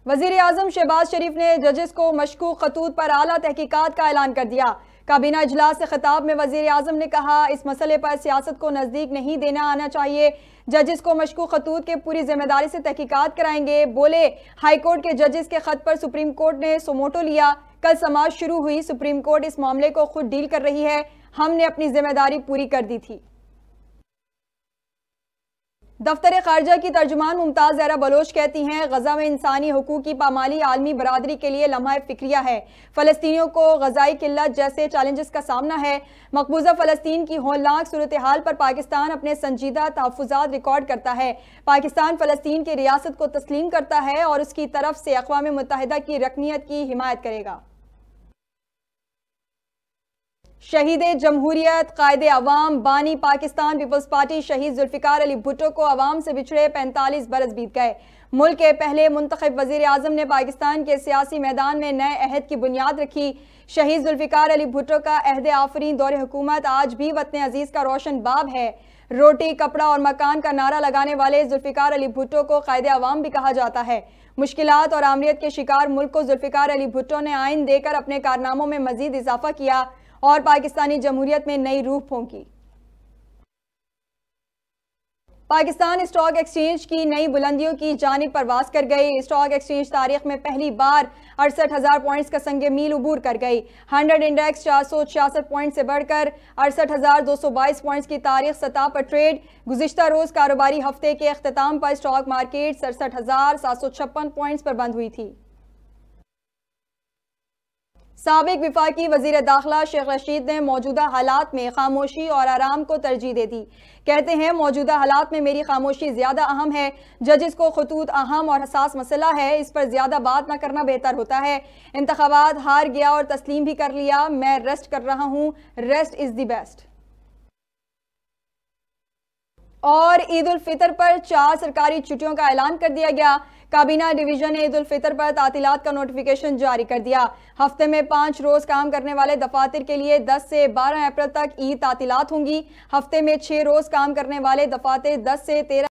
वजीर आजम शहबाज शरीफ ने जजेस को मशकूक खतूत पर आला तहकीकात का ऐलान कर दिया। काबीना इजलास से खिताब में वजीर आजम ने कहा, इस मसले पर सियासत को नजदीक नहीं देना आना चाहिए। जजेस को मशकूक खतूत के पूरी जिम्मेदारी से तहकीकात कराएंगे। बोले, हाईकोर्ट के जजेस के खत पर सुप्रीम कोर्ट ने सुमोटो लिया। कल समाअत शुरू हुई, सुप्रीम कोर्ट इस मामले को खुद डील कर रही है। हमने अपनी जिम्मेदारी पूरी कर दी थी। दफ्तर खारजा की तर्जुमान मुमताज जहरा बलोच कहती हैं, गजा में इंसानी हुकूक की पामाली आलमी बरादरी के लिए लम्हा फिक्रिया है। फ़लस्तीनियों को गजाई किल्लत जैसे चैलेंजेस का सामना है। मकबूजा फ़लस्तीन की होलनाक सूरत हाल पर पाकिस्तान अपने संजीदा तहफ़्फ़ुज़ात रिकॉर्ड करता है। पाकिस्तान फ़लस्तीन की रियासत को तस्लीम करता है और उसकी तरफ से अक़वाम मुत्तहिदा की रकनियत की हिमायत करेगा। शहीद जमहूरियत, कायदे अवाम, बानी पाकिस्तान पीपल्स पार्टी शहीद जुल्फ़िकार अली भुट्टो को अवाम से बिछड़े 45 बरस बीत गए। मुल्क के पहले मुंतखब वज़ीर आज़म ने पाकिस्तान के सियासी मैदान में नए अहद की बुनियाद रखी। शहीद जुल्फ़िकार अली भुट्टो का अहद आफरीन दौरे हुकूमत आज भी वतन अजीज़ का रोशन बाब है। रोटी, कपड़ा और मकान का नारा लगाने वाले जुल्फ़िकार अली भुट्टो को कायदे अवाम भी कहा जाता है। मुश्किलात और आमरीत के शिकार मुल्क को जुल्फ़िकार अली भुट्टो ने आइन देकर अपने कारनामों में मजीद इजाफा किया और पाकिस्तानी जमहूरियत में नई रूह फूंकी। पाकिस्तान स्टॉक एक्सचेंज की नई बुलंदियों की जानिब परवास कर गई। स्टॉक एक्सचेंज तारीख में पहली बार 68,000 पॉइंट्स का संगे मील उबूर कर गई। 100 इंडेक्स 466 पॉइंट से बढ़कर 68,222 पॉइंट्स की तारीख सतह पर ट्रेड। गुज़िश्ता रोज कारोबारी हफ्ते के अख्ताम पर स्टॉक मार्केट 67,756 पॉइंट्स पर बंद हुई थी। साबिक विफाकी वजीर दाखिला शेख रशीद ने मौजूदा हालात में खामोशी और आराम को तरजीह दे दी। कहते हैं, मौजूदा हालात में मेरी खामोशी ज्यादा अहम है। जजेस को खतूत अहम और हसास मसला है, इस पर ज्यादा बात न करना बेहतर होता है। इंतखाबात हार गया और तस्लीम भी कर लिया। मैं रेस्ट कर रहा हूं, रेस्ट इज द बेस्ट। और ईद उल फितर पर 4 सरकारी छुट्टियों का ऐलान कर दिया गया। काबीना डिवीजन ने ईद उल फितर पर तातीलात का नोटिफिकेशन जारी कर दिया। हफ्ते में 5 रोज काम करने वाले दफातर के लिए 10 से 12 अप्रैल तक ईद तातीलात होंगी। हफ्ते में 6 रोज काम करने वाले दफातर 10 से 13